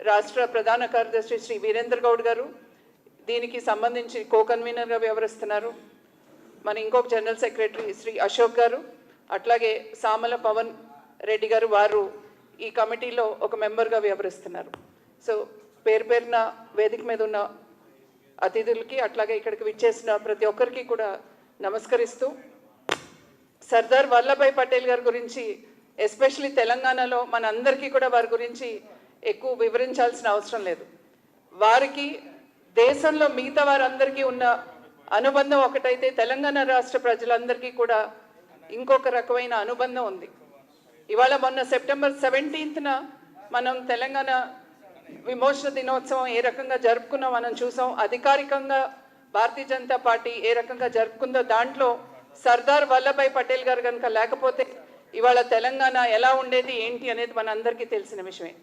రాష్ట్ర ప్రధాన కార్యదర్శి శ్రీ వీరేంద్ర గౌడ్ గారు దీనికి సంబంధించి కో కన్వీనర్గా వ్యవహరిస్తున్నారు. మన ఇంకొక జనరల్ సెక్రటరీ శ్రీ అశోక్ గారు, అట్లాగే సామల పవన్ రెడ్డి గారు, వారు ఈ కమిటీలో ఒక మెంబర్గా వ్యవహరిస్తున్నారు. సో పేరు పేరున వేదిక మీద ఉన్న అతిథులకి అట్లాగే ఇక్కడికి విచ్చేసిన ప్రతి ఒక్కరికి కూడా నమస్కరిస్తూ, సర్దార్ వల్లభాయ్ పటేల్ గారి గురించి ఎస్పెషలీ తెలంగాణలో మనందరికీ కూడా వారి గురించి ఎక్కువ వివరించాల్సిన అవసరం లేదు. వారికి దేశంలో మిగతా వారందరికీ ఉన్న అనుబంధం ఒకటైతే తెలంగాణ రాష్ట్ర ప్రజలందరికీ కూడా ఇంకొక రకమైన అనుబంధం ఉంది. ఇవాళ మొన్న సెప్టెంబర్ 17న మనం తెలంగాణ విమోచన దినోత్సవం ఏ రకంగా జరుపుకున్నా మనం చూసాం. అధికారికంగా భారతీయ జనతా పార్టీ ఏ రకంగా జరుపుకుందో దాంట్లో సర్దార్ వల్లభాయ్ పటేల్ గారు కనుక లేకపోతే ఇవాళ తెలంగాణ ఎలా ఉండేది ఏంటి అనేది మన అందరికీ తెలిసిన విషయమే.